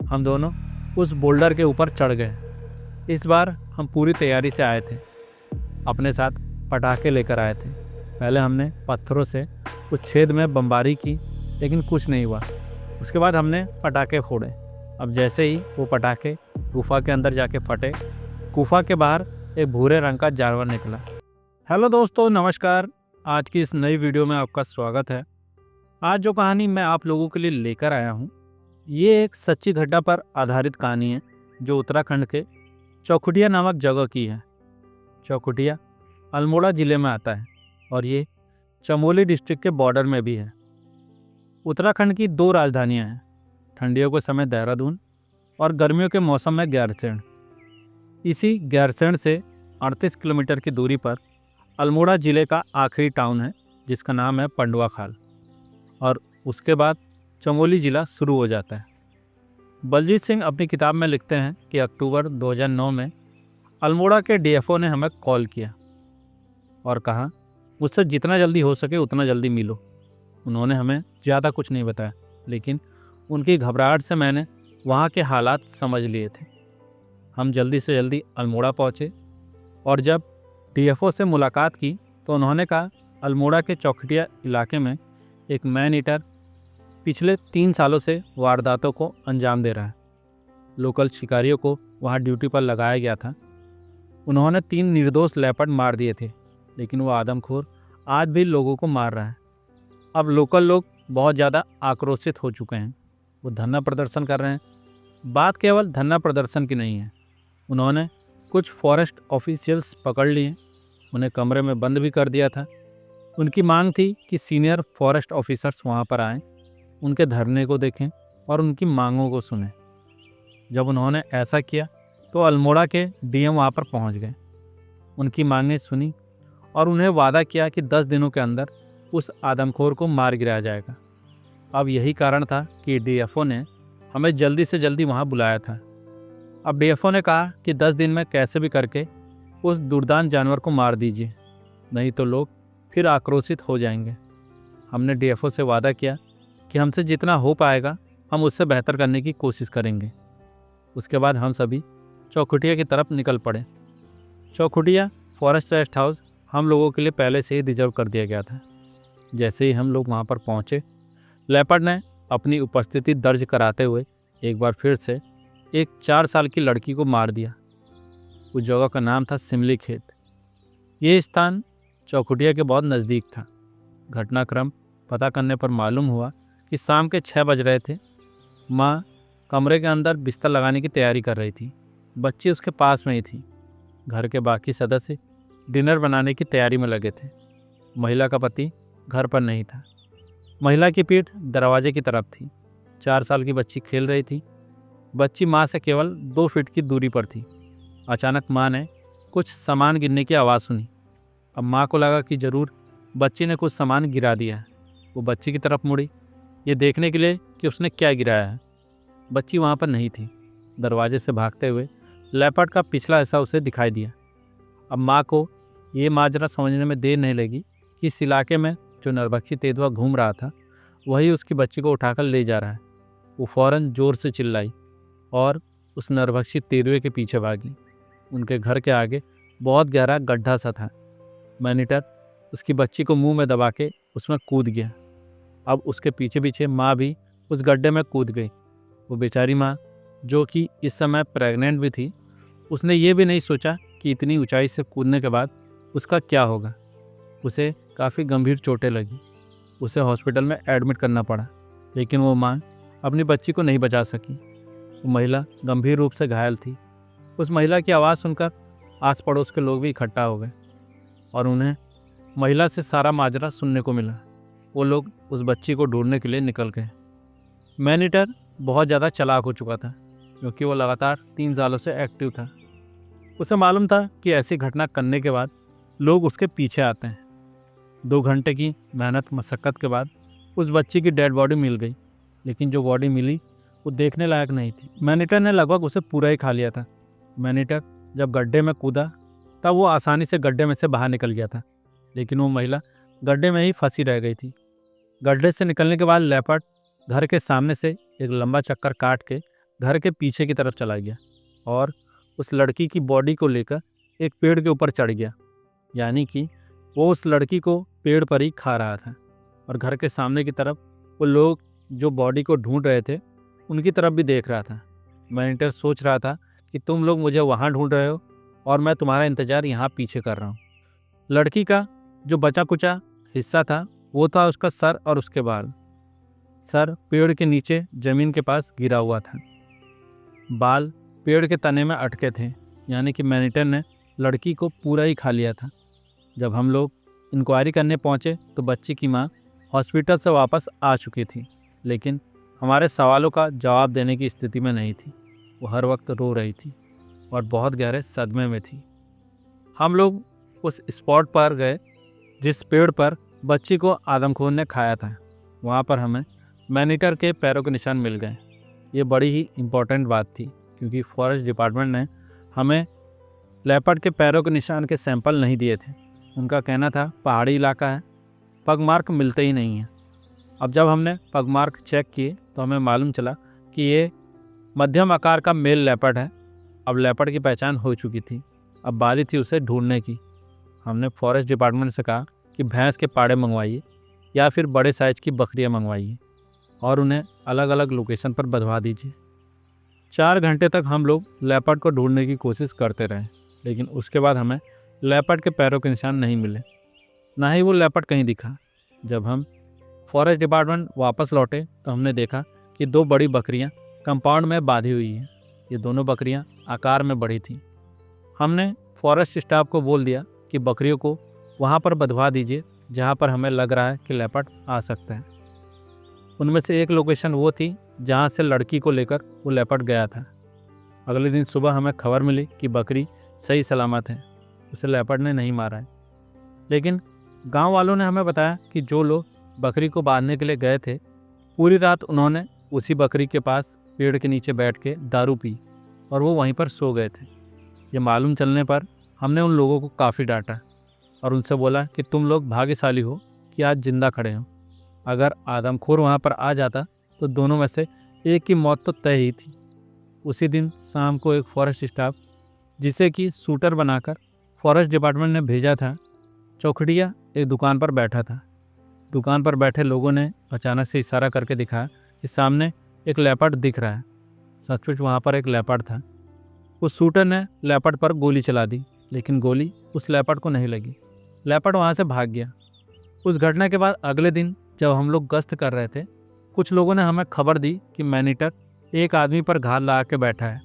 हम दोनों उस बोल्डर के ऊपर चढ़ गए। इस बार हम पूरी तैयारी से आए थे। अपने साथ पटाखे लेकर आए थे। पहले हमने पत्थरों से उस छेद में बमबारी की, लेकिन कुछ नहीं हुआ। उसके बाद हमने पटाखे फोड़े। अब जैसे ही वो पटाखे गुफा के अंदर जाके फटे, गुफा के बाहर एक भूरे रंग का जानवर निकला। हेलो दोस्तों, नमस्कार। आज की इस नई वीडियो में आपका स्वागत है। आज जो कहानी मैं आप लोगों के लिए लेकर आया हूँ, ये एक सच्ची घटना पर आधारित कहानी है जो उत्तराखंड के चौखुटिया नामक जगह की है। चौखुटिया अल्मोड़ा ज़िले में आता है और ये चमोली डिस्ट्रिक्ट के बॉर्डर में भी है। उत्तराखंड की दो राजधानियाँ हैं, ठंडियों के समय देहरादून और गर्मियों के मौसम में गैरसैंण। इसी गैरसैंण से 38 किलोमीटर की दूरी पर अल्मोड़ा ज़िले का आखिरी टाउन है जिसका नाम है पंडुआ खाल, और उसके बाद चमोली ज़िला शुरू हो जाता है। बलजीत सिंह अपनी किताब में लिखते हैं कि अक्टूबर 2009 में अल्मोड़ा के डीएफओ ने हमें कॉल किया और कहा मुझसे जितना जल्दी हो सके उतना जल्दी मिलो। उन्होंने हमें ज़्यादा कुछ नहीं बताया, लेकिन उनकी घबराहट से मैंने वहाँ के हालात समझ लिए थे। हम जल्दी से जल्दी अल्मोड़ा पहुँचे और जब डीएफओ से मुलाकात की तो उन्होंने कहा अल्मोड़ा के चौखुटिया इलाके में एक मैन ईटर पिछले 3 सालों से वारदातों को अंजाम दे रहा है। लोकल शिकारियों को वहाँ ड्यूटी पर लगाया गया था। उन्होंने 3 निर्दोष लेपर्ड मार दिए थे, लेकिन वो आदमखोर आज भी लोगों को मार रहा है। अब लोकल लोग बहुत ज़्यादा आक्रोशित हो चुके हैं। वो धरना प्रदर्शन कर रहे हैं। बात केवल धरना प्रदर्शन की नहीं है। उन्होंने कुछ फॉरेस्ट ऑफिशियल्स पकड़ लिए, उन्हें कमरे में बंद भी कर दिया था। उनकी मांग थी कि सीनियर फॉरेस्ट ऑफिसर्स वहाँ पर आएं, उनके धरने को देखें और उनकी मांगों को सुनें। जब उन्होंने ऐसा किया तो अल्मोड़ा के डीएम वहाँ पर पहुँच गए, उनकी मांगें सुनी और उन्हें वादा किया कि 10 दिनों के अंदर उस आदमखोर को मार गिराया जाएगा। अब यही कारण था कि डीएफओ ने हमें जल्दी से जल्दी वहाँ बुलाया था। अब डीएफओ ने कहा कि 10 दिन में कैसे भी करके उस दुर्दांत जानवर को मार दीजिए, नहीं तो लोग फिर आक्रोशित हो जाएंगे। हमने डीएफओ से वादा किया कि हमसे जितना हो पाएगा हम उससे बेहतर करने की कोशिश करेंगे। उसके बाद हम सभी चौखुटिया की तरफ निकल पड़े। चौखुटिया फॉरेस्ट रेस्ट हाउस हम लोगों के लिए पहले से ही रिजर्व कर दिया गया था। जैसे ही हम लोग वहाँ पर पहुँचे, लेपर्ड ने अपनी उपस्थिति दर्ज कराते हुए एक बार फिर से एक 4 साल की लड़की को मार दिया। उस जगह का नाम था सिमली खेत। ये स्थान चौखुटिया के बहुत नज़दीक था। घटनाक्रम पता करने पर मालूम हुआ कि शाम के 6 बज रहे थे। माँ कमरे के अंदर बिस्तर लगाने की तैयारी कर रही थी। बच्ची उसके पास में ही थी। घर के बाकी सदस्य डिनर बनाने की तैयारी में लगे थे। महिला का पति घर पर नहीं था। महिला की पीठ दरवाजे की तरफ थी। 4 साल की बच्ची खेल रही थी। बच्ची माँ से केवल 2 फीट की दूरी पर थी। अचानक माँ ने कुछ सामान गिरने की आवाज़ सुनी। अब माँ को लगा कि ज़रूर बच्ची ने कुछ सामान गिरा दिया है। वो बच्ची की तरफ मुड़ी, ये देखने के लिए कि उसने क्या गिराया है। बच्ची वहाँ पर नहीं थी। दरवाजे से भागते हुए लेपर्ड का पिछला हिस्सा उसे दिखाई दिया। अब माँ को ये माजरा समझने में देर नहीं लगी कि इस इलाके में जो नरभक्षी तेंदुआ घूम रहा था वही उसकी बच्ची को उठाकर ले जा रहा है। वो फ़ौरन ज़ोर से चिल्लाई और उस नरभक्षी तेंदुए के पीछे भागी। उनके घर के आगे बहुत गहरा गड्ढा सा था। मैनीटर उसकी बच्ची को मुंह में दबा के उसमें कूद गया। अब उसके पीछे पीछे माँ भी उस गड्ढे में कूद गई। वो बेचारी माँ, जो कि इस समय प्रेग्नेंट भी थी, उसने ये भी नहीं सोचा कि इतनी ऊंचाई से कूदने के बाद उसका क्या होगा। उसे काफ़ी गंभीर चोटें लगी। उसे हॉस्पिटल में एडमिट करना पड़ा, लेकिन वो माँ अपनी बच्ची को नहीं बचा सकी। वो महिला गंभीर रूप से घायल थी। उस महिला की आवाज़ सुनकर आस पड़ोस के लोग भी इकट्ठा हो गए और उन्हें महिला से सारा माजरा सुनने को मिला। वो लोग उस बच्ची को ढूंढने के लिए निकल गए। मैनीटर बहुत ज़्यादा चालाक हो चुका था, क्योंकि वो लगातार 3 सालों से एक्टिव था। उसे मालूम था कि ऐसी घटना करने के बाद लोग उसके पीछे आते हैं। 2 घंटे की मेहनत मशक्क़त के बाद उस बच्ची की डेड बॉडी मिल गई, लेकिन जो बॉडी मिली वो देखने लायक नहीं थी। मैनीटर ने लगभग उसे पूरा ही खा लिया था। मैनीटर जब गड्ढे में कूदा तब वो आसानी से गड्ढे में से बाहर निकल गया था, लेकिन वो महिला गड्ढे में ही फंसी रह गई थी। गड्ढे से निकलने के बाद लेपर्ड घर के सामने से एक लंबा चक्कर काट के घर के पीछे की तरफ चला गया और उस लड़की की बॉडी को लेकर एक पेड़ के ऊपर चढ़ गया। यानी कि वो उस लड़की को पेड़ पर ही खा रहा था और घर के सामने की तरफ वो लोग जो बॉडी को ढूंढ रहे थे उनकी तरफ भी देख रहा था। मैनेटर सोच रहा था कि तुम लोग मुझे वहाँ ढूंढ रहे हो और मैं तुम्हारा इंतज़ार यहाँ पीछे कर रहा हूँ। लड़की का जो बचा कुचा हिस्सा था वो था उसका सर और उसके बाल। सर पेड़ के नीचे ज़मीन के पास गिरा हुआ था, बाल पेड़ के तने में अटके थे। यानी कि मैनेटर ने लड़की को पूरा ही खा लिया था। जब हम लोग इंक्वायरी करने पहुँचे तो बच्ची की माँ हॉस्पिटल से वापस आ चुकी थी, लेकिन हमारे सवालों का जवाब देने की स्थिति में नहीं थी। वो हर वक्त रो रही थी और बहुत गहरे सदमे में थी। हम लोग उस स्पॉट पर गए जिस पेड़ पर बच्ची को आदमखोर ने खाया था। वहाँ पर हमें मैनेटर के पैरों के निशान मिल गए। ये बड़ी ही इम्पोर्टेंट बात थी क्योंकि फॉरेस्ट डिपार्टमेंट ने हमें लेपर्ड के पैरों के निशान के सैंपल नहीं दिए थे। उनका कहना था पहाड़ी इलाका है, पगमार्क मिलते ही नहीं हैं। अब जब हमने पगमार्क चेक किए तो हमें मालूम चला कि ये मध्यम आकार का मेल लेपर्ड है। अब लेपर्ड की पहचान हो चुकी थी, अब बारी थी उसे ढूंढने की। हमने फॉरेस्ट डिपार्टमेंट से कहा कि भैंस के पाड़े मंगवाइए या फिर बड़े साइज की बकरियां मंगवाइए और उन्हें अलग अलग लोकेशन पर बंधवा दीजिए। 4 घंटे तक हम लोग लेपर्ड को ढूंढने की कोशिश करते रहे, लेकिन उसके बाद हमें लेपर्ड के पैरों के निशान नहीं मिले, ना ही वो लेपर्ड कहीं दिखा। जब हम फॉरेस्ट डिपार्टमेंट वापस लौटे तो हमने देखा कि 2 बड़ी बकरियां कंपाउंड में बांधी हुई हैं। ये दोनों बकरियां आकार में बड़ी थीं। हमने फॉरेस्ट स्टाफ को बोल दिया कि बकरियों को वहाँ पर बंधवा दीजिए जहाँ पर हमें लग रहा है कि लेपर्ड आ सकता है। उनमें से एक लोकेशन वो थी जहाँ से लड़की को लेकर वो लेपर्ड गया था। अगले दिन सुबह हमें खबर मिली कि बकरी सही सलामत है, उसे लेपर्ड ने नहीं मारा है। लेकिन गांव वालों ने हमें बताया कि जो लोग बकरी को बांधने के लिए गए थे, पूरी रात उन्होंने उसी बकरी के पास पेड़ के नीचे बैठ के दारू पी और वो वहीं पर सो गए थे। ये मालूम चलने पर हमने उन लोगों को काफ़ी डांटा और उनसे बोला कि तुम लोग भाग्यशाली हो कि आज जिंदा खड़े हो। अगर आदमखोर वहाँ पर आ जाता तो दोनों में से एक की मौत तो तय ही थी। उसी दिन शाम को एक फॉरेस्ट स्टाफ, जिसे कि शूटर बनाकर फॉरेस्ट डिपार्टमेंट ने भेजा था, चौखड़िया एक दुकान पर बैठा था। दुकान पर बैठे लोगों ने अचानक से इशारा करके दिखाया कि सामने एक लेपर्ड दिख रहा है। सचमुच वहाँ पर एक लेपर्ड था। उस शूटर ने लेपर्ड पर गोली चला दी, लेकिन गोली उस लेपर्ड को नहीं लगी। लेपर्ड वहाँ से भाग गया। उस घटना के बाद अगले दिन जब हम लोग गश्त कर रहे थे, कुछ लोगों ने हमें खबर दी कि मैनेटर एक आदमी पर घात लगा के बैठा है।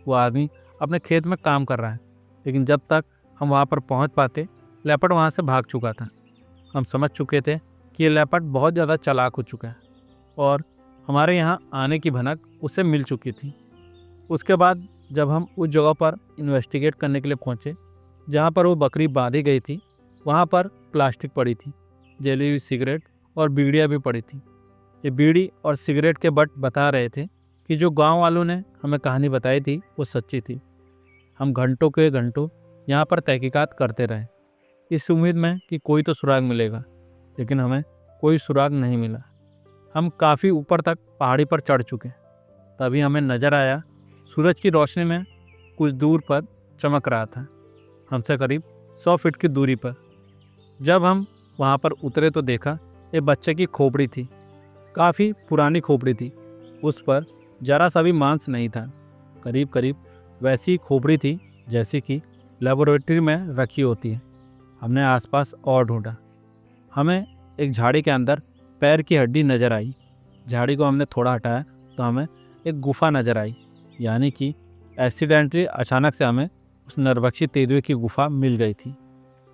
वो आदमी अपने खेत में काम कर रहा है, लेकिन जब तक हम वहाँ पर पहुँच पाते लेपर्ड वहाँ से भाग चुका था। हम समझ चुके थे कि ये लेपर्ड बहुत ज़्यादा चालाक हो चुका है और हमारे यहाँ आने की भनक उसे मिल चुकी थी। उसके बाद जब हम उस जगह पर इन्वेस्टिगेट करने के लिए पहुँचे जहाँ पर वो बकरी बांधी गई थी, वहाँ पर प्लास्टिक पड़ी थी, जली हुई सिगरेट और बीड़ियाँ भी पड़ी थी। ये बीड़ी और सिगरेट के बट बता रहे थे कि जो गांव वालों ने हमें कहानी बताई थी वो सच्ची थी। हम घंटों के घंटों यहाँ पर तहकीकात करते रहे, इस उम्मीद में कि कोई तो सुराग मिलेगा, लेकिन हमें कोई सुराग नहीं मिला। हम काफ़ी ऊपर तक पहाड़ी पर चढ़ चुके, तभी हमें नज़र आया सूरज की रोशनी में कुछ दूर पर चमक रहा था, हमसे करीब 100 फीट की दूरी पर। जब हम वहाँ पर उतरे तो देखा एक बच्चे की खोपड़ी थी, काफ़ी पुरानी खोपड़ी थी। उस पर जरा सा भी मांस नहीं था, करीब करीब वैसी खोपड़ी थी जैसी कि लेबोरेटरी में रखी होती है। हमने आसपास और ढूंढा, हमें एक झाड़ी के अंदर पैर की हड्डी नज़र आई। झाड़ी को हमने थोड़ा हटाया तो हमें एक गुफा नज़र आई, यानी कि एक्सीडेंटली अचानक से हमें उस नरभक्षी तेंदुए की गुफा मिल गई थी।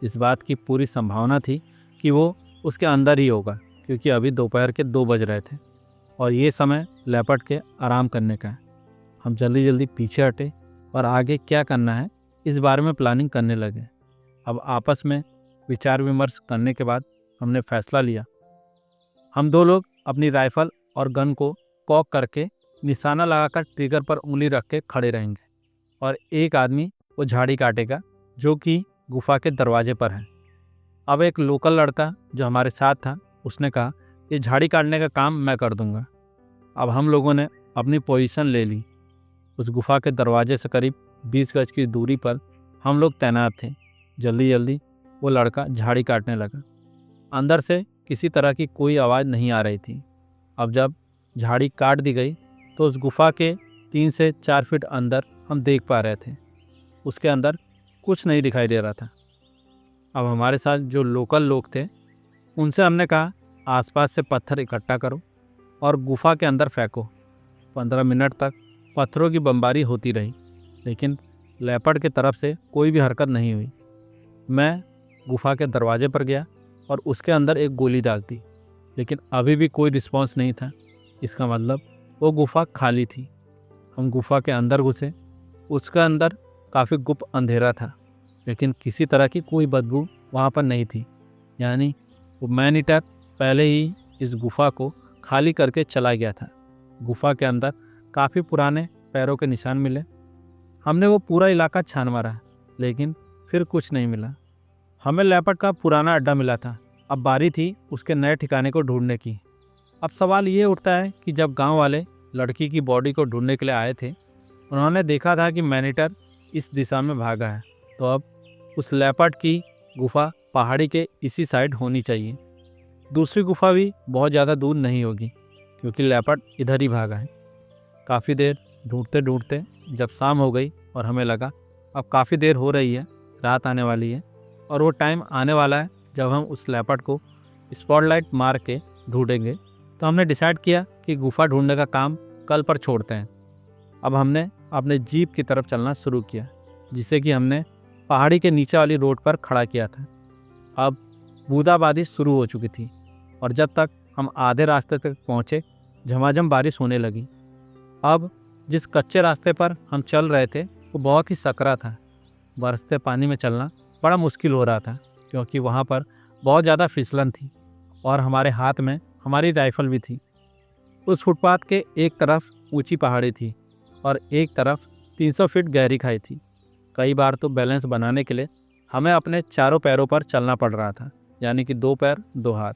इस बात की पूरी संभावना थी कि वो उसके अंदर ही होगा, क्योंकि अभी दोपहर के 2 बज रहे थे और ये समय लेपर्ड के आराम करने का है। हम जल्दी जल्दी पीछे हटे और आगे क्या करना है इस बारे में प्लानिंग करने लगे। अब आपस में विचार विमर्श करने के बाद हमने फैसला लिया, हम 2 लोग अपनी राइफल और गन को कॉक करके निशाना लगाकर ट्रिगर पर उंगली रख के खड़े रहेंगे और एक आदमी वो झाड़ी काटेगा जो कि गुफा के दरवाजे पर है। अब एक लोकल लड़का जो हमारे साथ था उसने कहा, ये झाड़ी काटने का काम मैं कर दूंगा। अब हम लोगों ने अपनी पोजीशन ले ली उस गुफा के दरवाजे से करीब 20 गज की दूरी पर हम लोग तैनात थे। जल्दी जल्दी वो लड़का झाड़ी काटने लगा। अंदर से किसी तरह की कोई आवाज़ नहीं आ रही थी। अब जब झाड़ी काट दी गई तो उस गुफा के 3 से 4 फीट अंदर हम देख पा रहे थे। उसके अंदर कुछ नहीं दिखाई दे रहा था। अब हमारे साथ जो लोकल लोग थे उनसे हमने कहा, आसपास से पत्थर इकट्ठा करो और गुफा के अंदर फेंको। 15 मिनट तक पत्थरों की बमबारी होती रही, लेकिन लेपर्ड की तरफ से कोई भी हरकत नहीं हुई। मैं गुफा के दरवाजे पर गया और उसके अंदर एक गोली दाग दी, लेकिन अभी भी कोई रिस्पॉन्स नहीं था। इसका मतलब वो गुफा खाली थी। हम गुफा के अंदर घुसे। उसके अंदर काफ़ी गुप्त अंधेरा था, लेकिन किसी तरह की कोई बदबू वहाँ पर नहीं थी। यानी वो मैन ईटर पहले ही इस गुफा को खाली करके चला गया था। गुफा के अंदर काफ़ी पुराने पैरों के निशान मिले। हमने वो पूरा इलाका छान मारा, लेकिन फिर कुछ नहीं मिला। हमें लेपर्ड का पुराना अड्डा मिला था। अब बारी थी उसके नए ठिकाने को ढूंढने की। अब सवाल ये उठता है कि जब गांव वाले लड़की की बॉडी को ढूंढने के लिए आए थे, उन्होंने देखा था कि मैनीटर इस दिशा में भागा है, तो अब उस लेपर्ड की गुफा पहाड़ी के इसी साइड होनी चाहिए। दूसरी गुफा भी बहुत ज़्यादा दूर नहीं होगी, क्योंकि लेपर्ड इधर ही भागा है। काफ़ी देर ढूंढते ढूंढते जब शाम हो गई और हमें लगा अब काफ़ी देर हो रही है, रात आने वाली है और वो टाइम आने वाला है जब हम उस लेपर्ड को स्पॉटलाइट मार के ढूंढेंगे, तो हमने डिसाइड किया कि गुफा ढूंढने का काम कल पर छोड़ते हैं। अब हमने अपने जीप की तरफ चलना शुरू किया, जिसे कि हमने पहाड़ी के नीचे वाली रोड पर खड़ा किया था। अब बूंदाबांदी शुरू हो चुकी थी और जब तक हम आधे रास्ते तक पहुँचे, झमाझम बारिश होने लगी। अब जिस कच्चे रास्ते पर हम चल रहे थे वो बहुत ही सकरा था। बरसते पानी में चलना बड़ा मुश्किल हो रहा था, क्योंकि वहाँ पर बहुत ज़्यादा फिसलन थी और हमारे हाथ में हमारी राइफ़ल भी थी। उस फुटपाथ के एक तरफ ऊंची पहाड़ी थी और एक तरफ 300 फीट गहरी खाई थी। कई बार तो बैलेंस बनाने के लिए हमें अपने चारों पैरों पर चलना पड़ रहा था, यानी कि 2 पैर 2 हाथ।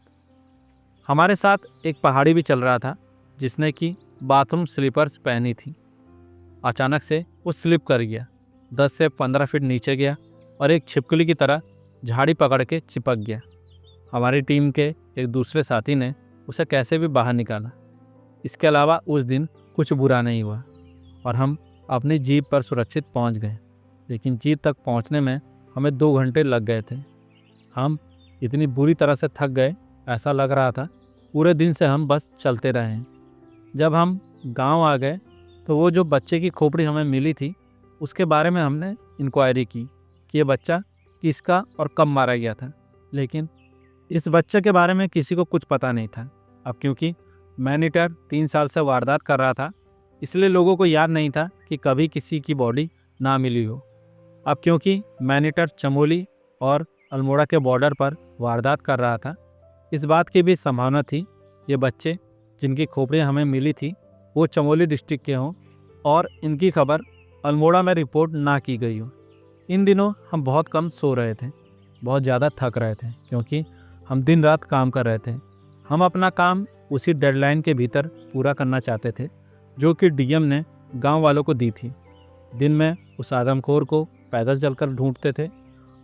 हमारे साथ एक पहाड़ी भी चल रहा था, जिसने कि बाथरूम स्लीपर्स पहनी थी। अचानक से वो स्लिप कर गया, 10 से 15 फीट नीचे गया और एक छिपकली की तरह झाड़ी पकड़ के चिपक गया। हमारी टीम के एक दूसरे साथी ने उसे कैसे भी बाहर निकाला। इसके अलावा उस दिन कुछ बुरा नहीं हुआ और हम अपनी जीप पर सुरक्षित पहुंच गए, लेकिन जीप तक पहुंचने में हमें 2 घंटे लग गए थे। हम इतनी बुरी तरह से थक गए, ऐसा लग रहा था पूरे दिन से हम बस चलते रहे हैं। जब हम गांव आ गए तो वो जो बच्चे की खोपड़ी हमें मिली थी, उसके बारे में हमने इंक्वायरी की कि ये बच्चा किसका और कब मारा गया था, लेकिन इस बच्चे के बारे में किसी को कुछ पता नहीं था। अब क्योंकि मैनीटर 3 साल से वारदात कर रहा था, इसलिए लोगों को याद नहीं था कि कभी किसी की बॉडी ना मिली हो। अब क्योंकि मैनीटर चमोली और अल्मोड़ा के बॉर्डर पर वारदात कर रहा था, इस बात की भी संभावना थी ये बच्चे जिनकी खोपड़ियाँ हमें मिली थी वो चमोली डिस्ट्रिक्ट के हों और इनकी खबर अल्मोड़ा में रिपोर्ट ना की गई हो। इन दिनों हम बहुत कम सो रहे थे, बहुत ज़्यादा थक रहे थे, क्योंकि हम दिन रात काम कर रहे थे। हम अपना काम उसी डेडलाइन के भीतर पूरा करना चाहते थे जो कि डीएम ने गांव वालों को दी थी। दिन में उस आदमखोर को पैदल चलकर ढूंढते थे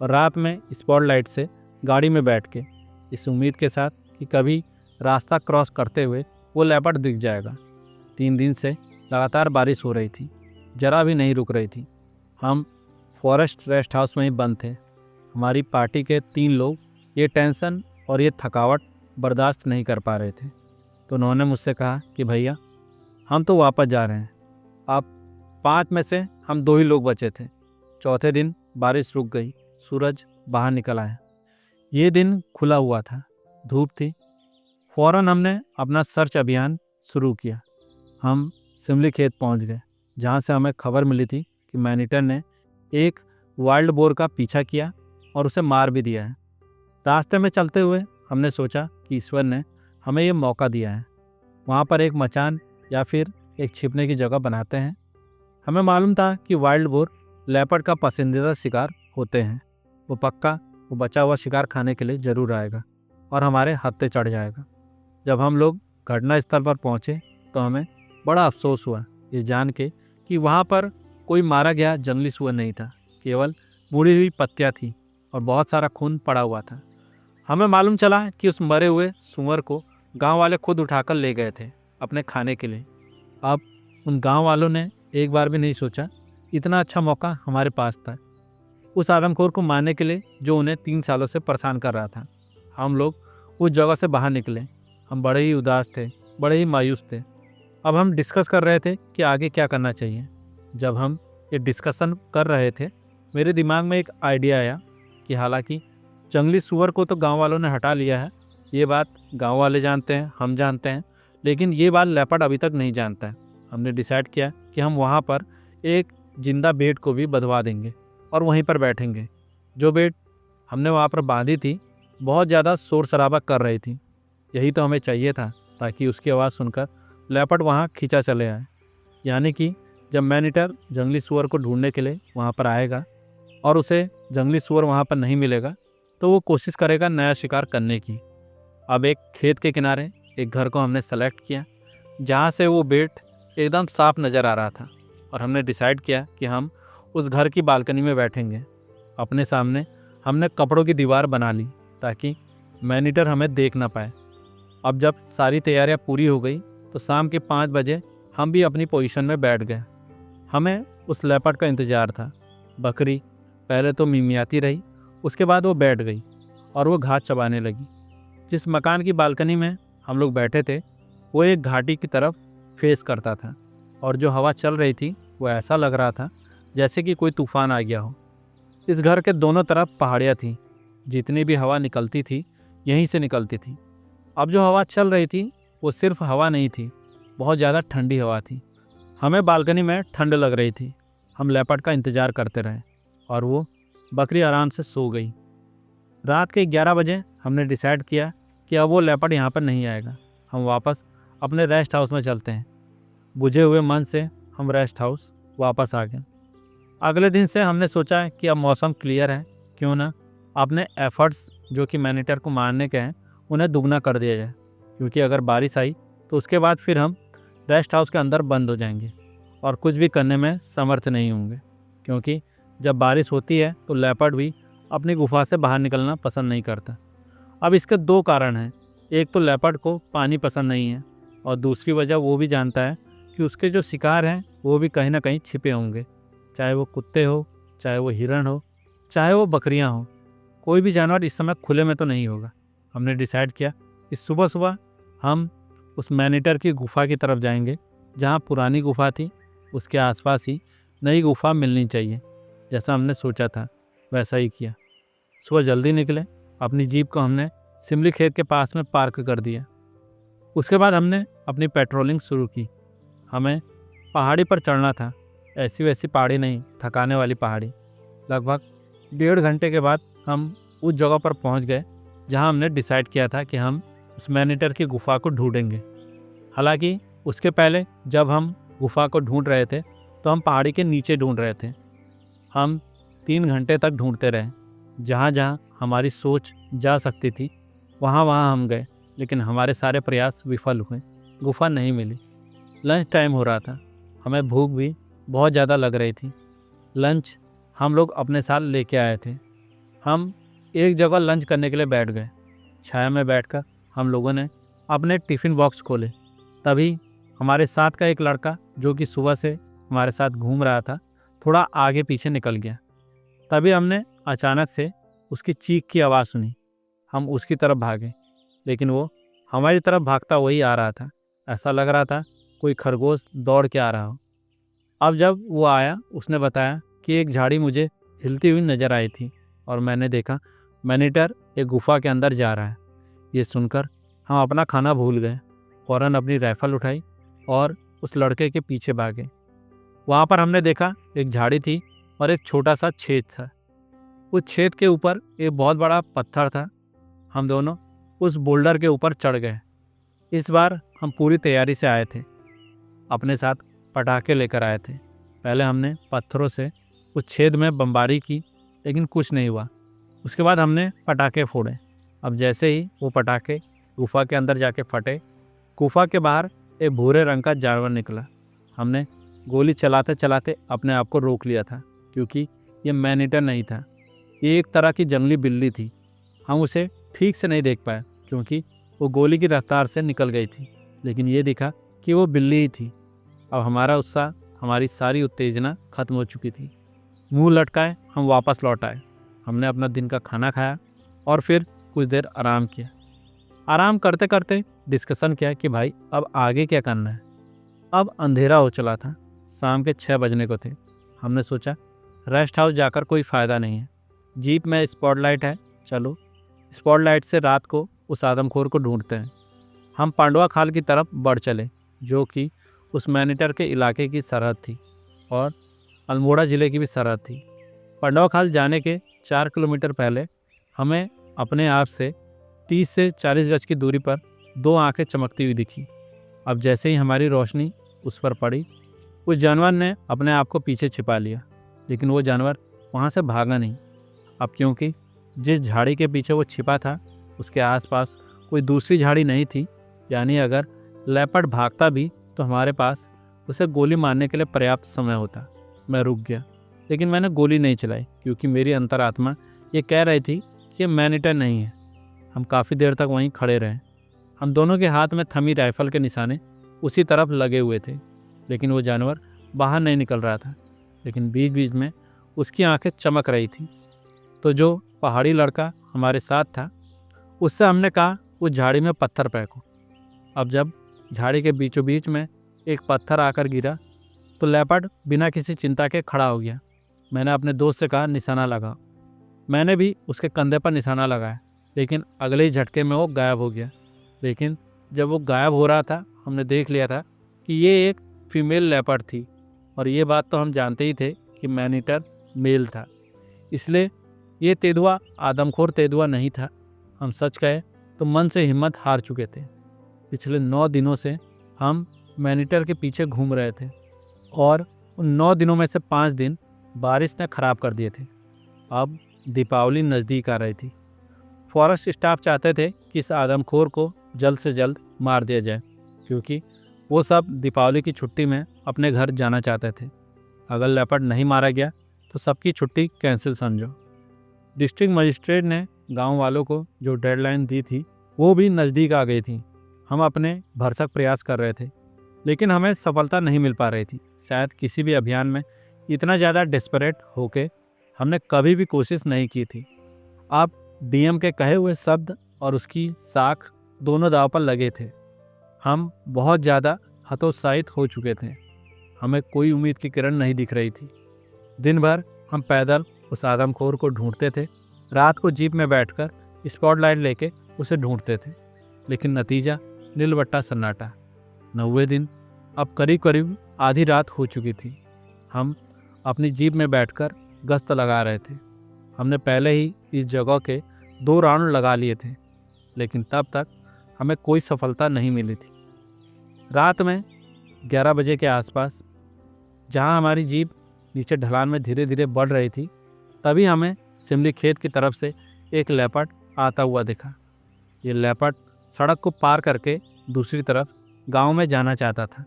और रात में स्पॉटलाइट से गाड़ी में बैठ के इस उम्मीद के साथ कि कभी रास्ता क्रॉस करते हुए वो लेपर्ड दिख जाएगा। 3 दिन से लगातार बारिश हो रही थी, जरा भी नहीं रुक रही थी। हम फॉरेस्ट रेस्ट हाउस में ही बंद थे। हमारी पार्टी के 3 लोग ये टेंशन और ये थकावट बर्दाश्त नहीं कर पा रहे थे, तो उन्होंने मुझसे कहा कि भैया हम तो वापस जा रहे हैं। अब 5 में से हम 2 ही लोग बचे थे। चौथे दिन बारिश रुक गई, सूरज बाहर निकल आया। ये दिन खुला हुआ था, धूप थी। फौरन हमने अपना सर्च अभियान शुरू किया। हम सिमली खेत पहुंच गए, जहां से हमें खबर मिली थी कि मैनीटर ने एक वाइल्ड बोर का पीछा किया और उसे मार भी दिया है। रास्ते में चलते हुए हमने सोचा कि ईश्वर ने हमें ये मौका दिया है, वहाँ पर एक मचान या फिर एक छिपने की जगह बनाते हैं। हमें मालूम था कि वाइल्ड बोर लेपर्ड का पसंदीदा शिकार होते हैं। वो पक्का वो बचा हुआ शिकार खाने के लिए ज़रूर आएगा और हमारे हत्थे चढ़ जाएगा। जब हम लोग घटना स्थल पर पहुँचे तो हमें बड़ा अफसोस हुआ ये जान के कि वहाँ पर कोई मारा गया जंगली सूअर नहीं था, केवल मुड़ी हुई पत्तियाँ थी और बहुत सारा खून पड़ा हुआ था। हमें मालूम चला कि उस मरे हुए सूअर को गांव वाले खुद उठाकर ले गए थे अपने खाने के लिए। अब उन गांव वालों ने एक बार भी नहीं सोचा, इतना अच्छा मौका हमारे पास था उस आदमखोर को मारने के लिए जो उन्हें 3 सालों से परेशान कर रहा था। हम लोग उस जगह से बाहर निकले। हम बड़े ही उदास थे, बड़े ही मायूस थे। अब हम डिस्कस कर रहे थे कि आगे क्या करना चाहिए। जब हम ये डिस्कशन कर रहे थे, मेरे दिमाग में एक आइडिया आया कि हालांकि जंगली सूअर को तो गांव वालों ने हटा लिया है, ये बात गांव वाले जानते हैं, हम जानते हैं, लेकिन ये बात लेपर्ड अभी तक नहीं जानता है। हमने डिसाइड किया कि हम वहाँ पर एक जिंदा भेड़ को भी बंधवा देंगे और वहीं पर बैठेंगे। जो भेड़ हमने वहाँ पर बांधी थी बहुत ज़्यादा शोर शराबा कर रही थी। यही तो हमें चाहिए था, ताकि उसकी आवाज़ सुनकर लेपर्ड वहाँ खींचा चले आए। यानी कि जब मैनीटर जंगली सूअर को ढूंढने के लिए वहाँ पर आएगा और उसे जंगली सूअर वहाँ पर नहीं मिलेगा, तो वो कोशिश करेगा नया शिकार करने की। अब एक खेत के किनारे एक घर को हमने सेलेक्ट किया जहाँ से वो भेड़ एकदम साफ नज़र आ रहा था, और हमने डिसाइड किया कि हम उस घर की बालकनी में बैठेंगे। अपने सामने हमने कपड़ों की दीवार बना ली ताकि मैनीटर हमें देख ना पाए। अब जब सारी तैयारियां पूरी हो गई तो शाम के 5 बजे हम भी अपनी पोजीशन में बैठ गए। हमें उस लेपर्ड का इंतज़ार था। बकरी पहले तो मिमियाती रही, उसके बाद वो बैठ गई और वो घास चबाने लगी। जिस मकान की बालकनी में हम लोग बैठे थे वो एक घाटी की तरफ फेस करता था, और जो हवा चल रही थी वो ऐसा लग रहा था जैसे कि कोई तूफान आ गया हो। इस घर के दोनों तरफ पहाड़ियाँ थीं। जितनी भी हवा निकलती थी यहीं से निकलती थी। अब जो हवा चल रही थी वो सिर्फ हवा नहीं थी, बहुत ज़्यादा ठंडी हवा थी। हमें बालकनी में ठंड लग रही थी। हम लेपर्ड का इंतज़ार करते रहे और वो बकरी आराम से सो गई। रात के 11 बजे हमने डिसाइड किया कि अब वो लेपर्ड यहाँ पर नहीं आएगा। हम वापस अपने रेस्ट हाउस में चलते हैं। बुझे हुए मन से हम रेस्ट हाउस वापस आ गए। अगले दिन से हमने सोचा कि अब मौसम क्लियर है, क्यों ना अपने एफर्ट्स जो कि मैनीटर को मारने के हैं उन्हें दुगना कर दिया जाए, क्योंकि अगर बारिश आई तो उसके बाद फिर हम रेस्ट हाउस के अंदर बंद हो जाएंगे और कुछ भी करने में समर्थ नहीं होंगे, क्योंकि जब बारिश होती है तो लेपर्ड भी अपनी गुफा से बाहर निकलना पसंद नहीं करता। अब इसके 2 कारण हैं। एक तो लेपर्ड को पानी पसंद नहीं है, और दूसरी वजह वो भी जानता है कि उसके जो शिकार हैं वो भी कहीं ना कहीं छिपे होंगे, चाहे वो कुत्ते हो, चाहे वो हिरण हो, चाहे वो बकरियां हो। कोई भी जानवर इस समय खुले में तो नहीं होगा। हमने डिसाइड किया कि सुबह सुबह हम उस मैनीटर की गुफा की तरफ जाएंगे। जहाँ पुरानी गुफा थी उसके आसपास ही नई गुफा मिलनी चाहिए। जैसा हमने सोचा था वैसा ही किया। सुबह जल्दी निकले। अपनी जीप को हमने सिमली खेत के पास में पार्क कर दिया। उसके बाद हमने अपनी पेट्रोलिंग शुरू की। हमें पहाड़ी पर चढ़ना था, ऐसी वैसी पहाड़ी नहीं, थकाने वाली पहाड़ी। लगभग 1.5 घंटे के बाद हम उस जगह पर पहुंच गए जहां हमने डिसाइड किया था कि हम उस मैनीटर की गुफा को ढूंढेंगे। हालांकि उसके पहले जब हम गुफा को ढूंढ रहे थे तो हम पहाड़ी के नीचे ढूंढ रहे थे। हम 3 घंटे तक ढूंढते रहे। जहाँ जहाँ हमारी सोच जा सकती थी वहाँ वहाँ हम गए, लेकिन हमारे सारे प्रयास विफल हुए। गुफा नहीं मिली। लंच टाइम हो रहा था। हमें भूख भी बहुत ज़्यादा लग रही थी। लंच हम लोग अपने साथ लेके आए थे। हम एक जगह लंच करने के लिए बैठ गए। छाया में बैठकर हम लोगों ने अपने टिफ़िन बॉक्स खोले। तभी हमारे साथ का एक लड़का जो कि सुबह से हमारे साथ घूम रहा था थोड़ा आगे पीछे निकल गया। तभी हमने अचानक से उसकी चीख की आवाज़ सुनी। हम उसकी तरफ भागे, लेकिन वो हमारी तरफ भागता वही आ रहा था। ऐसा लग रहा था कोई खरगोश दौड़ के आ रहा हो। अब जब वो आया उसने बताया कि एक झाड़ी मुझे हिलती हुई नज़र आई थी और मैंने देखा मैनीटर एक गुफा के अंदर जा रहा है। ये सुनकर हम अपना खाना भूल गए। फ़ौरन अपनी राइफ़ल उठाई और उस लड़के के पीछे भागे। वहाँ पर हमने देखा एक झाड़ी थी और एक छोटा सा छेद था। उस छेद के ऊपर एक बहुत बड़ा पत्थर था। हम दोनों उस बोल्डर के ऊपर चढ़ गए। इस बार हम पूरी तैयारी से आए थे। अपने साथ पटाखे लेकर आए थे। पहले हमने पत्थरों से उस छेद में बमबारी की, लेकिन कुछ नहीं हुआ। उसके बाद हमने पटाखे फोड़े। अब जैसे ही वो पटाखे गुफा के अंदर जाके फटे, गुफा के बाहर एक भूरे रंग का जानवर निकला। हमने गोली चलाते चलाते अपने आप को रोक लिया था, क्योंकि ये मैनीटर नहीं था, ये एक तरह की जंगली बिल्ली थी। हम उसे ठीक से नहीं देख पाए क्योंकि वो गोली की रफ्तार से निकल गई थी, लेकिन ये दिखा कि वो बिल्ली ही थी। अब हमारा उत्साह, हमारी सारी उत्तेजना खत्म हो चुकी थी। मुंह लटकाए हम वापस लौट आए। हमने अपना दिन का खाना खाया और फिर कुछ देर आराम किया। आराम करते करते डिस्कशन किया कि भाई अब आगे क्या करना है। अब अंधेरा हो चला था, शाम के 6 बजने को थे। हमने सोचा रेस्ट हाउस जाकर कोई फ़ायदा नहीं है, जीप में स्पॉटलाइट है, चलो स्पॉटलाइट से रात को उस आदमखोर को ढूंढते हैं। हम पांडवा खाल की तरफ बढ़ चले, जो कि उस मैनीटर के इलाके की सरहद थी और अल्मोड़ा ज़िले की भी सरहद थी। पांडवा खाल जाने के 4 किलोमीटर पहले हमें अपने आप से 30 से 40 गज की दूरी पर 2 आंखें चमकती हुई दिखी। अब जैसे ही हमारी रोशनी उस पर पड़ी, उस जानवर ने अपने आप को पीछे छिपा लिया, लेकिन वो जानवर वहाँ से भागा नहीं। अब क्योंकि जिस झाड़ी के पीछे वो छिपा था उसके आसपास कोई दूसरी झाड़ी नहीं थी, यानी अगर लेपर्ड भागता भी तो हमारे पास उसे गोली मारने के लिए पर्याप्त समय होता। मैं रुक गया, लेकिन मैंने गोली नहीं चलाई क्योंकि मेरी अंतरात्मा ये कह रही थी कि ये मैनीटर नहीं है। हम काफ़ी देर तक वहीं खड़े रहे। हम दोनों के हाथ में थमी राइफल के निशाने उसी तरफ लगे हुए थे, लेकिन वो जानवर बाहर नहीं निकल रहा था। लेकिन बीच बीच में उसकी आंखें चमक रही थी। तो जो पहाड़ी लड़का हमारे साथ था उससे हमने कहा उस झाड़ी में पत्थर फेंको। अब जब झाड़ी के बीचों बीच में एक पत्थर आकर गिरा तो लेपर्ड बिना किसी चिंता के खड़ा हो गया। मैंने अपने दोस्त से कहा निशाना लगा। मैंने भी उसके कंधे पर निशाना लगाया, लेकिन अगले ही झटके में वो गायब हो गया। लेकिन जब वो गायब हो रहा था हमने देख लिया था कि ये एक फीमेल लेपर्ड थी, और ये बात तो हम जानते ही थे कि मैनीटर मेल था, इसलिए ये तेंदुआ आदमखोर तेंदुआ नहीं था। हम सच कहे तो मन से हिम्मत हार चुके थे। पिछले 9 दिनों से हम मैनीटर के पीछे घूम रहे थे और उन 9 दिनों में से 5 दिन बारिश ने ख़राब कर दिए थे। अब दीपावली नज़दीक आ रही थी। फॉरेस्ट स्टाफ चाहते थे कि इस आदमखोर को जल्द से जल्द मार दिया जाए, क्योंकि वो सब दीपावली की छुट्टी में अपने घर जाना चाहते थे। अगर लेपर्ड नहीं मारा गया तो सबकी छुट्टी कैंसिल समझो। डिस्ट्रिक्ट मजिस्ट्रेट ने गांव वालों को जो डेडलाइन दी थी वो भी नज़दीक आ गई थी। हम अपने भरसक प्रयास कर रहे थे, लेकिन हमें सफलता नहीं मिल पा रही थी। शायद किसी भी अभियान में इतना ज़्यादा डेस्परेट होके हमने कभी भी कोशिश नहीं की थी। अब डीएम के कहे हुए शब्द और उसकी साख दोनों दांव पर लगे थे। हम बहुत ज़्यादा हतोत्साहित हो चुके थे। हमें कोई उम्मीद की किरण नहीं दिख रही थी। दिन भर हम पैदल उस आदमखोर को ढूंढते थे। रात को जीप में बैठकर स्पॉटलाइट लेके उसे ढूंढते थे, लेकिन नतीजा नीलबट्टा सन्नाटा। 90 दिन अब करीब करीब आधी रात हो चुकी थी। हम अपनी जीप में बैठकर गश्त लगा रहे थे। हमने पहले ही इस जगह के 2 राउंड लगा लिए थे, लेकिन तब तक हमें कोई सफलता नहीं मिली थी। रात में 11 बजे के आसपास जहां हमारी जीप नीचे ढलान में धीरे धीरे बढ़ रही थी, तभी हमें सिमली खेत की तरफ से एक लेपर्ड आता हुआ दिखा। ये लेपर्ड सड़क को पार करके दूसरी तरफ गांव में जाना चाहता था।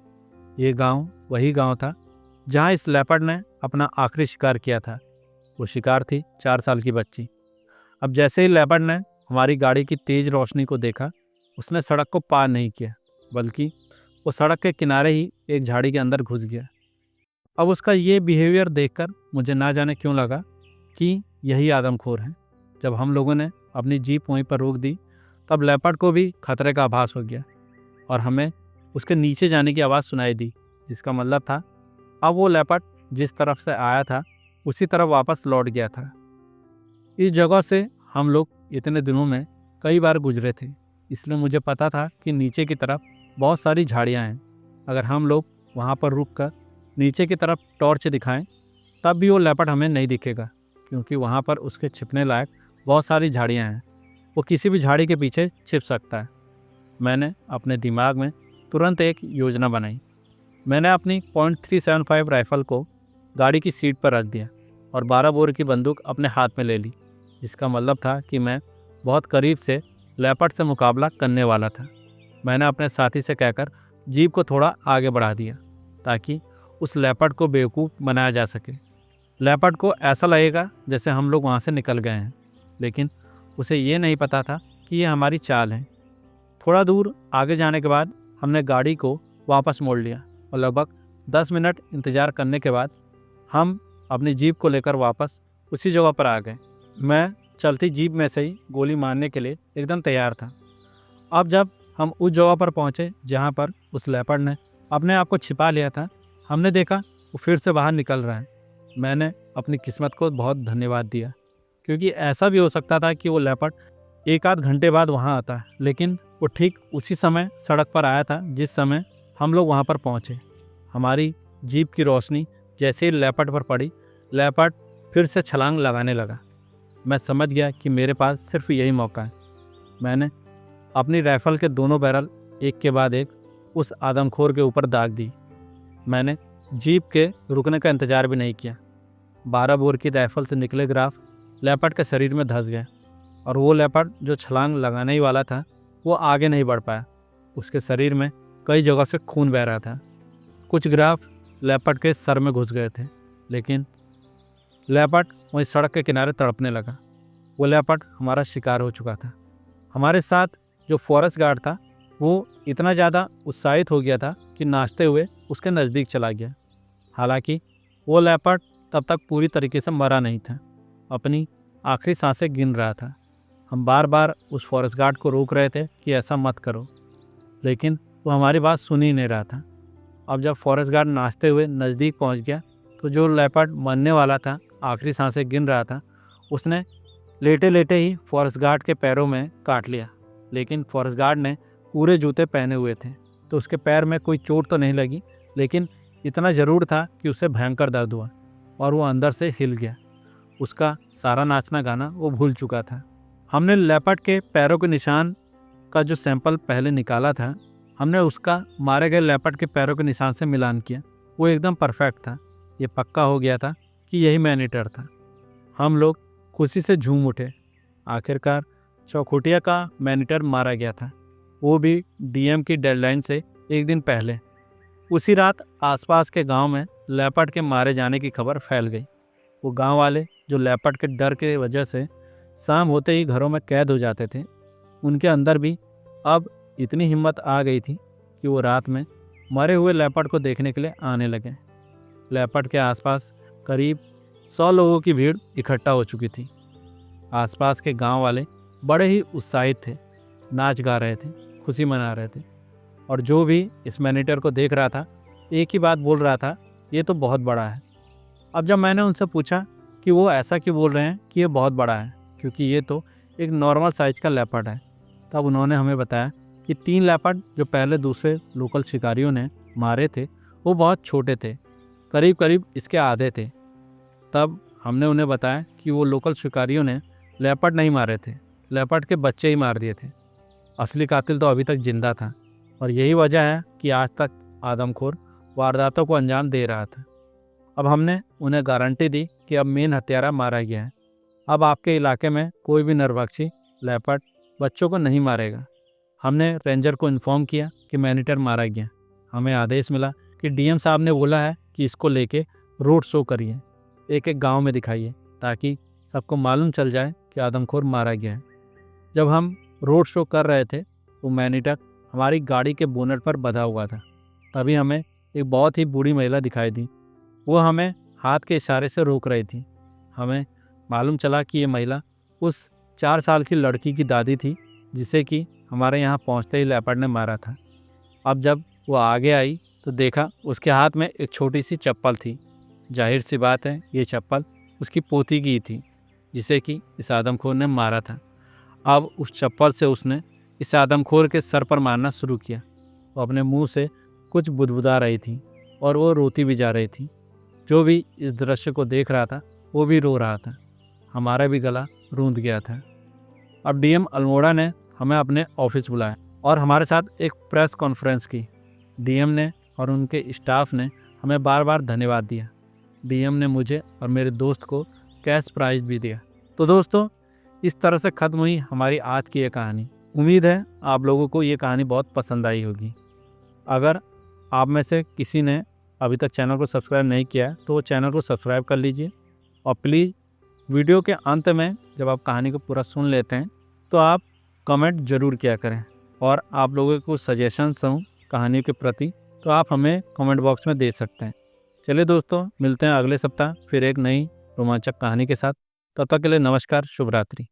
ये गांव वही गांव था जहां इस लेपर्ड ने अपना आखिरी शिकार किया था। वो शिकार थी 4 साल की बच्ची। अब जैसे ही लेपर्ड ने हमारी गाड़ी की तेज रोशनी को देखा, उसने सड़क को पार नहीं किया, बल्कि वो सड़क के किनारे ही एक झाड़ी के अंदर घुस गया। अब उसका ये बिहेवियर देखकर मुझे ना जाने क्यों लगा कि यही आदमखोर है। जब हम लोगों ने अपनी जीप वहीं पर रोक दी, तब लेपर्ड को भी खतरे का आभास हो गया और हमें उसके नीचे जाने की आवाज़ सुनाई दी, जिसका मतलब था अब वो लेपर्ड जिस तरफ से आया था उसी तरफ वापस लौट गया था। इस जगह से हम लोग इतने दिनों में कई बार गुजरे थे, इसलिए मुझे पता था कि नीचे की तरफ बहुत सारी झाड़ियाँ हैं। अगर हम लोग वहाँ पर रुक कर नीचे की तरफ टॉर्च दिखाएं, तब भी वो लेपर्ड हमें नहीं दिखेगा, क्योंकि वहाँ पर उसके छिपने लायक बहुत सारी झाड़ियाँ हैं। वो किसी भी झाड़ी के पीछे छिप सकता है। मैंने अपने दिमाग में तुरंत एक योजना बनाई। मैंने अपनी .375 राइफ़ल को गाड़ी की सीट पर रख दिया और 12 बोर की बंदूक अपने हाथ में ले ली, जिसका मतलब था कि मैं बहुत करीब से लेपर्ड से मुकाबला करने वाला था। मैंने अपने साथी से कहकर जीप को थोड़ा आगे बढ़ा दिया ताकि उस लेपर्ड को बेवकूफ़ बनाया जा सके। लेपर्ड को ऐसा लगेगा जैसे हम लोग वहाँ से निकल गए हैं, लेकिन उसे ये नहीं पता था कि ये हमारी चाल है। थोड़ा दूर आगे जाने के बाद हमने गाड़ी को वापस मोड़ लिया और लगभग 10 मिनट इंतज़ार करने के बाद हम अपनी जीप को लेकर वापस उसी जगह पर आ गए। मैं चलती जीप में से ही गोली मारने के लिए एकदम तैयार था। अब जब हम उस जगह पर पहुँचे जहाँ पर उस लेपर्ड ने अपने आप को छिपा लिया था, हमने देखा वो फिर से बाहर निकल रहा है। मैंने अपनी किस्मत को बहुत धन्यवाद दिया, क्योंकि ऐसा भी हो सकता था कि वो लेपर्ड एक आध घंटे बाद वहाँ आता है, लेकिन वो ठीक उसी समय सड़क पर आया था जिस समय हम लोग वहाँ पर पहुँचे। हमारी जीप की रोशनी जैसे ही लेपर्ड पर पड़ी, लेपर्ड फिर से छलांग लगाने लगा। मैं समझ गया कि मेरे पास सिर्फ यही मौका है। मैंने अपनी राइफल के दोनों बैरल एक के बाद एक उस आदमखोर के ऊपर दाग दी। मैंने जीप के रुकने का इंतज़ार भी नहीं किया। 12 बोर की राइफल से निकले ग्राफ लेपर्ड के शरीर में धंस गए और वो लेपर्ड जो छलांग लगाने ही वाला था वो आगे नहीं बढ़ पाया। उसके शरीर में कई जगह से खून बह रहा था। कुछ ग्राफ लेपर्ड के सर में घुस गए थे, लेकिन लेपर्ड वहीं सड़क के किनारे तड़पने लगा। वो लेपर्ड हमारा शिकार हो चुका था। हमारे साथ जो फॉरेस्ट गार्ड था वो इतना ज़्यादा उत्साहित हो गया था कि नाचते हुए उसके नज़दीक चला गया। हालांकि वो लेपर्ड तब तक पूरी तरीके से मरा नहीं था, अपनी आखिरी सांसें गिन रहा था। हम बार बार उस फॉरेस्ट गार्ड को रोक रहे थे कि ऐसा मत करो, लेकिन वो हमारी बात सुन ही नहीं रहा था। अब जब फॉरेस्ट गार्ड नाचते हुए नज़दीक पहुंच गया तो जो लेपर्ड मरने वाला था, आखिरी सांसें गिन रहा था, उसने लेटे लेटे ही फॉरेस्ट गार्ड के पैरों में काट लिया। लेकिन फॉरेस्ट गार्ड ने पूरे जूते पहने हुए थे तो उसके पैर में कोई चोट तो नहीं लगी, लेकिन इतना ज़रूर था कि उसे भयंकर दर्द हुआ और वो अंदर से हिल गया। उसका सारा नाचना गाना वो भूल चुका था। हमने लेपर्ड के पैरों के निशान का जो सैंपल पहले निकाला था, हमने उसका मारे गए लेपर्ड के पैरों के निशान से मिलान किया। वो एकदम परफेक्ट था। ये पक्का हो गया था कि यही मैनीटर था। हम लोग खुशी से झूम उठे। आखिरकार चौखुटिया का मैनीटर मारा गया था, वो भी डीएम की डेडलाइन से एक दिन पहले। उसी रात आसपास के गांव में लेपर्ड के मारे जाने की खबर फैल गई। वो गांव वाले जो लेपर्ड के डर के वजह से शाम होते ही घरों में कैद हो जाते थे, उनके अंदर भी अब इतनी हिम्मत आ गई थी कि वो रात में मरे हुए लेपर्ड को देखने के लिए आने लगे। लेपर्ड के आसपास करीब 100 लोगों की भीड़ इकट्ठा हो चुकी थी। आसपास के गांव वाले बड़े ही उत्साहित थे, नाच गा रहे थे, खुशी मना रहे थे, और जो भी इस मैनीटर को देख रहा था एक ही बात बोल रहा था, ये तो बहुत बड़ा है। अब जब मैंने उनसे पूछा कि वो ऐसा क्यों बोल रहे हैं कि ये बहुत बड़ा है, क्योंकि ये तो एक नॉर्मल साइज का लेपर्ड है, तब उन्होंने हमें बताया कि 3 लेपर्ड जो पहले दूसरे लोकल शिकारियों ने मारे थे वो बहुत छोटे थे, करीब करीब इसके आधे थे। तब हमने उन्हें बताया कि वो लोकल शिकारियों ने लेपर्ड नहीं मारे थे, लेपर्ड के बच्चे ही मार दिए थे। असली कातिल तो अभी तक जिंदा था और यही वजह है कि आज तक आदमखोर वारदातों को अंजाम दे रहा था। अब हमने उन्हें गारंटी दी कि अब मेन हत्यारा मारा गया है। अब आपके इलाके में कोई भी नरभक्षी लेपर्ड बच्चों को नहीं मारेगा। हमने रेंजर को इन्फॉर्म किया कि मैनीटर मारा गया। हमें आदेश मिला कि डीएम साहब ने बोला है कि इसको लेके रोड शो करिए, एक एक गांव में दिखाइए, ताकि सबको मालूम चल जाए कि आदमखोर मारा गया है। जब हम रोड शो कर रहे थे वो मैनीटर हमारी गाड़ी के बोनट पर बंधा हुआ था। तभी हमें एक बहुत ही बूढ़ी महिला दिखाई दी। वो हमें हाथ के इशारे से रोक रही थी। हमें मालूम चला कि ये महिला उस 4 साल की लड़की की दादी थी जिसे कि हमारे यहाँ पहुँचते ही लेपर्ड ने मारा था। अब जब वो आगे आई तो देखा उसके हाथ में एक छोटी सी चप्पल थी। जाहिर सी बात है ये चप्पल उसकी पोती की थी जिसे कि इस आदमखोर ने मारा था। अब उस चप्पल से उसने इस आदमखोर के सर पर मारना शुरू किया। वो अपने मुंह से कुछ बुदबुदा रही थी और वो रोती भी जा रही थी। जो भी इस दृश्य को देख रहा था वो भी रो रहा था। हमारा भी गला रूंध गया था। अब डीएम अल्मोड़ा ने हमें अपने ऑफिस बुलाया और हमारे साथ एक प्रेस कॉन्फ्रेंस की। डीएम ने और उनके स्टाफ ने हमें बार बार धन्यवाद दिया। डीएम ने मुझे और मेरे दोस्त को कैश प्राइज भी दिया। तो दोस्तों, इस तरह से ख़त्म हुई हमारी आज की ये कहानी। उम्मीद है आप लोगों को ये कहानी बहुत पसंद आई होगी। अगर आप में से किसी ने अभी तक चैनल को सब्सक्राइब नहीं किया है तो वो चैनल को सब्सक्राइब कर लीजिए। और प्लीज़ वीडियो के अंत में जब आप कहानी को पूरा सुन लेते हैं तो आप कमेंट ज़रूर किया करें। और आप लोगों को सजेशंस हों कहानी के प्रति तो आप हमें कमेंट बॉक्स में दे सकते हैं। चलिए दोस्तों, मिलते हैं अगले सप्ताह फिर एक नई रोमांचक कहानी के साथ। तब तक के लिए नमस्कार, शुभ रात्रि।